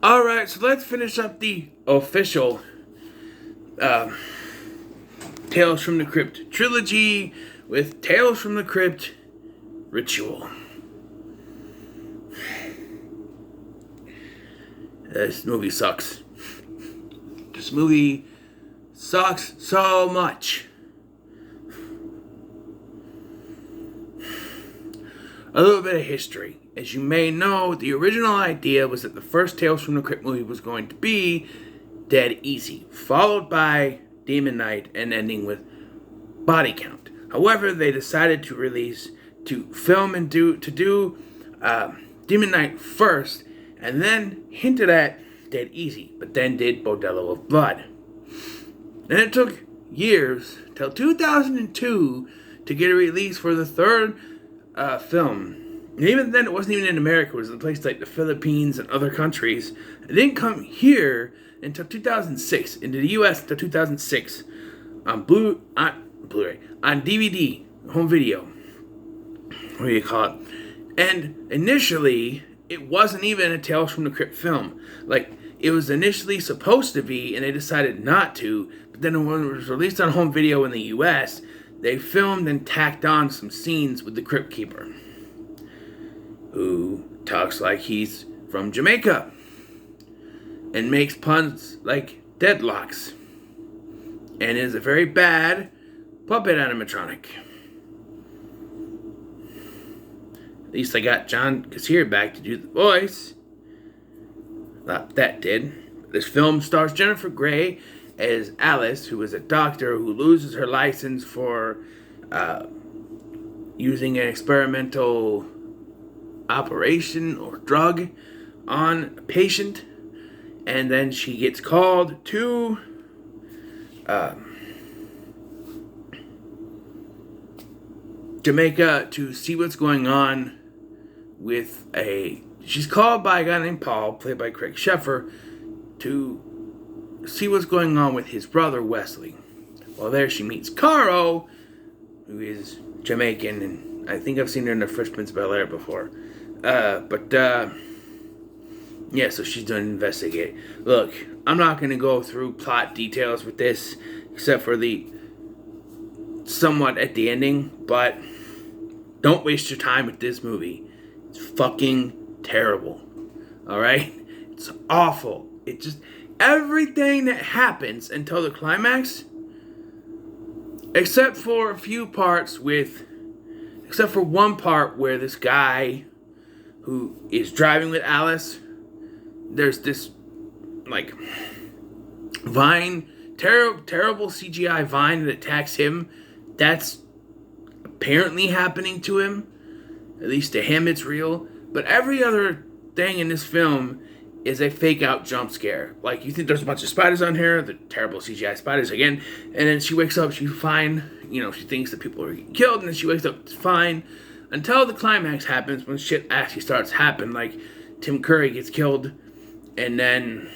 Alright, so let's finish up the official Tales from the Crypt trilogy with Tales from the Crypt Ritual. This movie sucks. This movie sucks so much. A little bit of history. As you may know, the original idea was that the first Tales from the Crypt movie was going to be Dead Easy, followed by Demon Knight, and ending with Body Count. However, they decided to film and do Demon Knight first, and then hinted at Dead Easy, but then did Bordello of Blood. And it took years, till 2002, to get a release for the third film. And even then, it wasn't even in America. It was in places like the Philippines and other countries. It didn't come here until 2006, into the U.S. until 2006, on Blu-ray, on DVD, home video. What do you call it? And initially, it wasn't even a Tales from the Crypt film. Like, it was initially supposed to be, and they decided not to. But then when it was released on home video in the U.S., they filmed and tacked on some scenes with the Crypt Keeper, who talks like he's from Jamaica and makes puns like deadlocks and is a very bad puppet animatronic. At least I got John Kassir back to do the voice. That did. This film stars Jennifer Grey as Alice, who is a doctor who loses her license for using an experimental operation or drug on a patient, and then she gets called to Jamaica to see what's going on with she's called by a guy named Paul, played by Craig Sheffer, to see what's going on with his brother Wesley. Well, there she meets Caro, who is Jamaican, and I think I've seen her in the Fresh Prince of Bel-Air before. Yeah, so she's doing an investigate. Look, I'm not going to go through plot details with this, except for the somewhat at the ending, but don't waste your time with this movie. It's fucking terrible. Alright? It's awful. It just, everything that happens until the climax, except for a few parts except for one part where this guy who is driving with Alice, there's this, like, vine, terrible CGI vine that attacks him. That's apparently happening to him. At least to him it's real. But every other thing in this film is a fake out jump scare. Like, you think there's a bunch of spiders on here, the terrible CGI spiders again, and then she wakes up, she's fine. She thinks that people are getting killed, and then she wakes up, it's fine. Until the climax happens, when shit actually starts happening, like Tim Curry gets killed, and then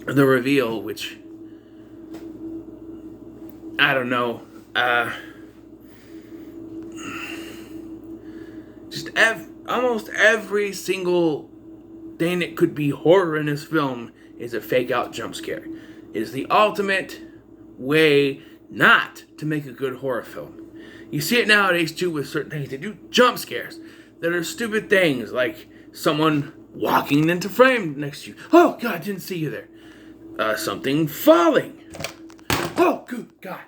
the reveal, which, I don't know, almost every single thing that could be horror in this film is a fake out jump scare. It is the ultimate way not to make a good horror film. You see it nowadays too with certain things. They do jump scares that are stupid things, like someone walking into frame next to you. Oh God, didn't see you there. Something falling. Oh good God.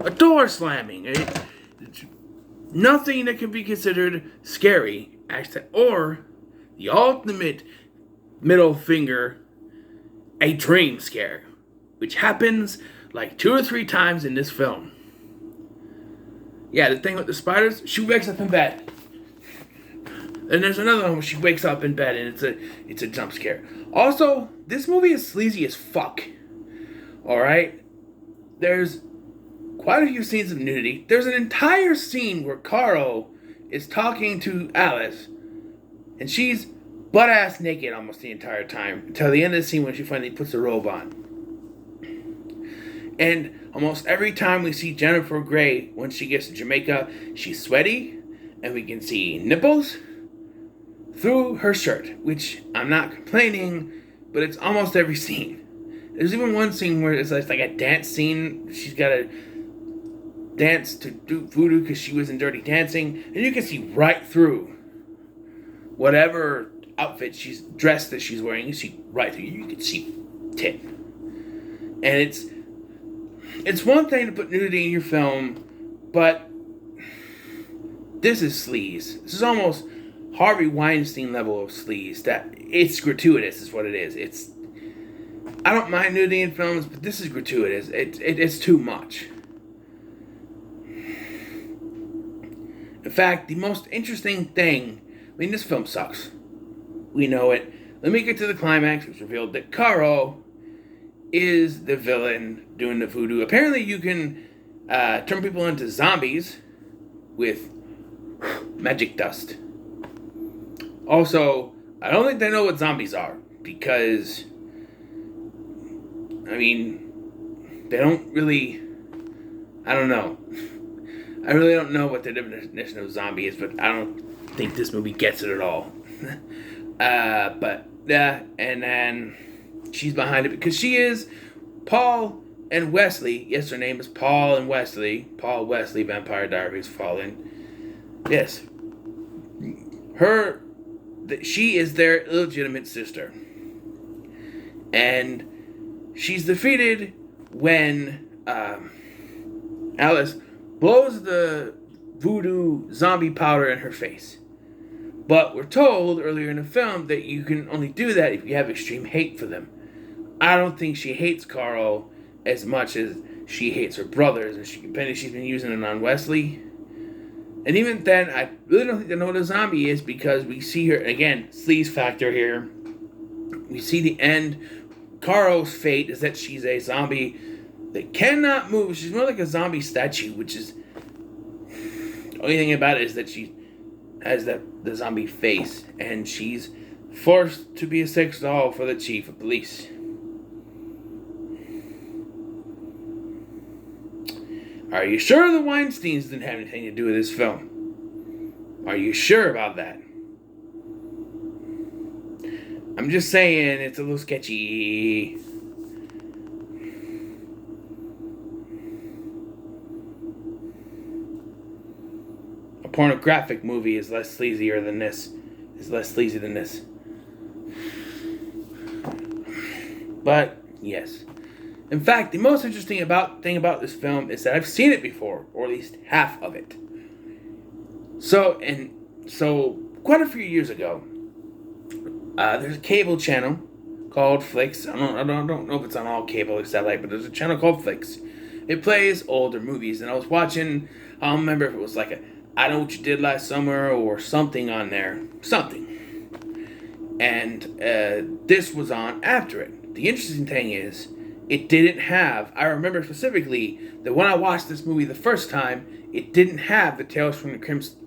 A door slamming. Nothing that can be considered scary, or the ultimate middle finger, a dream scare, which happens like 2 or 3 times in this film. Yeah, the thing with the spiders, she wakes up in bed. And there's another one where she wakes up in bed and it's a jump scare. Also, this movie is sleazy as fuck. Alright? There's quite a few scenes of nudity. There's an entire scene where Caro is talking to Alice, and she's butt-ass naked almost the entire time, until the end of the scene when she finally puts the robe on. And almost every time we see Jennifer Grey, when she gets to Jamaica, she's sweaty, and we can see nipples, through her shirt, which I'm not complaining, but it's almost every scene. There's even one scene where it's like a dance scene. She's got to dance to do voodoo because she was in Dirty Dancing, and you can see right through whatever outfit she's dressed that she's wearing. You see right through. You can see tit, and it's one thing to put nudity in your film, but this is sleaze. This is almost Harvey Weinstein level of sleaze. That it's gratuitous is what it is. I don't mind nudity in films, but this is gratuitous. It's too much. In fact, the most interesting thing, this film sucks. We know it. Let me get to the climax. It's revealed that Caro is the villain doing the voodoo. Apparently you can turn people into zombies with magic dust. Also, I don't think they know what zombies are, because they don't really, I don't know. I really don't know what the definition of zombie is, but I don't think this movie gets it at all. But yeah, and then she's behind it because she is Paul and Wesley. Yes, her name is Paul and Wesley. Paul Wesley, Vampire Diaries Fallen. Yes. She is their illegitimate sister. And she's defeated when Alice blows the voodoo zombie powder in her face. But we're told earlier in the film that you can only do that if you have extreme hate for them. I don't think she hates Carl as much as she hates her brothers, and apparently she's been using it on Wesley. And even then, I really don't think they know what a zombie is, because we see her, again, sleaze factor here. We see the end. Carl's fate is that she's a zombie that cannot move. She's more like a zombie statue, which is... The only thing about it is that she has the zombie face, and she's forced to be a sex doll for the chief of police. Are you sure the Weinsteins didn't have anything to do with this film? Are you sure about that? I'm just saying, it's a little sketchy. A pornographic movie is less sleazier than this. Is less sleazy than this. But, yes. In fact, the most interesting thing about this film is that I've seen it before, or at least half of it. So quite a few years ago, there's a cable channel called Flix. I don't know if it's on all cable or satellite, but there's a channel called Flix. It plays older movies, and I was watching, I don't remember if it was like a I Know What You Did Last Summer or something on there. Something. And this was on after it. The interesting thing is, it didn't have, I remember specifically that when I watched this movie the first time, it didn't have the Tales from the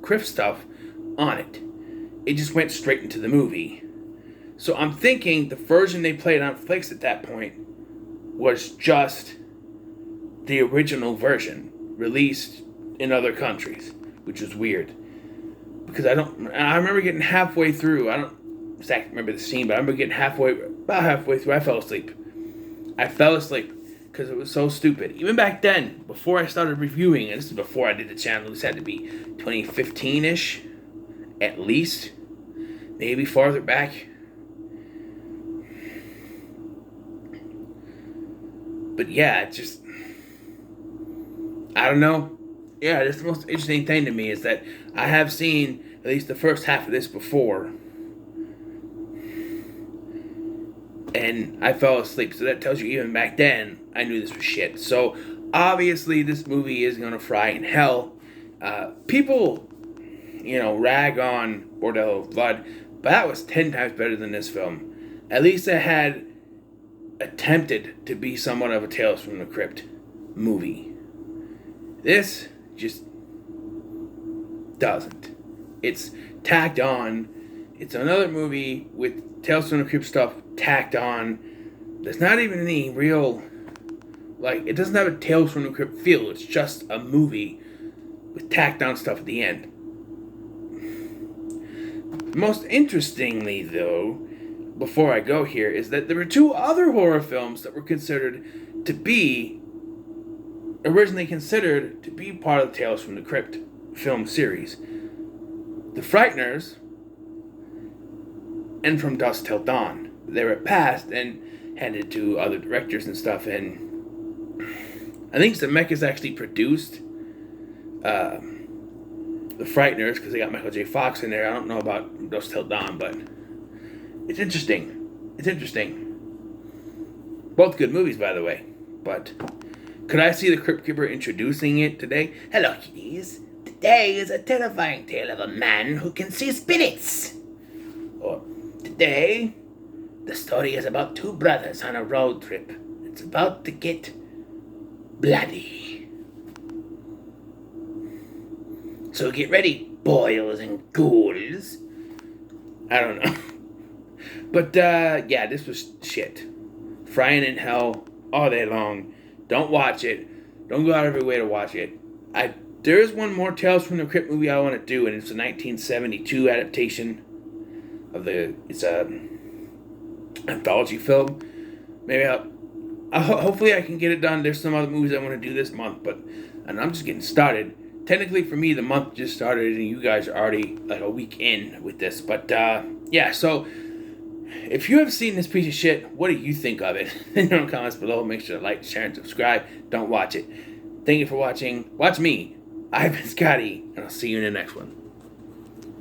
Crypt stuff on it. It just went straight into the movie. So I'm thinking the version they played on Flix at that point was just the original version, released in other countries, which was weird. Because I remember getting halfway through, I don't exactly remember the scene, but I remember getting about halfway through, I fell asleep because it was so stupid. Even back then, before I started reviewing, and this is before I did the channel, this had to be 2015-ish, at least, maybe farther back. But yeah, it just, I don't know. Yeah, that's the most interesting thing to me, is that I have seen at least the first half of this before, and I fell asleep. So that tells you even back then, I knew this was shit. So obviously this movie is going to fry in hell. People, rag on Bordello of Blood, but that was 10 times better than this film. At least it had attempted to be somewhat of a Tales from the Crypt movie. This just doesn't. It's tacked on. It's another movie with Tales from the Crypt stuff tacked on. There's not even any real, it doesn't have a Tales from the Crypt feel. It's just a movie with tacked on stuff at the end. Most interestingly, though, before I go here, is that there were two other horror films that were originally considered to be part of the Tales from the Crypt film series. The Frighteners and From Dusk Till Dawn. They were passed and handed to other directors and stuff, and I think Zemeckis actually produced The Frighteners because they got Michael J. Fox in there. I don't know about From Dusk Till Dawn, but it's interesting. It's interesting. Both good movies, by the way. But could I see the Crypt Keeper introducing it today? Hello, kiddies. Today is a terrifying tale of a man who can see spirits. Or today, the story is about two brothers on a road trip. It's about to get bloody. So get ready, boils and ghouls. I don't know. But, yeah, this was shit. Frying in hell all day long. Don't watch it. Don't go out of your way to watch it. There is one more Tales from the Crypt movie I want to do, and it's a 1972 adaptation of it's a anthology film. Maybe hopefully I can get it done. There's some other movies I want to do this month, and I'm just getting started. Technically, for me, the month just started, and you guys are already like a week in with this. But, yeah, so if you have seen this piece of shit, what do you think of it? In the comments below, make sure to like, share, and subscribe. Don't watch it. Thank you for watching. Watch me. I've been Scotty, and I'll see you in the next one.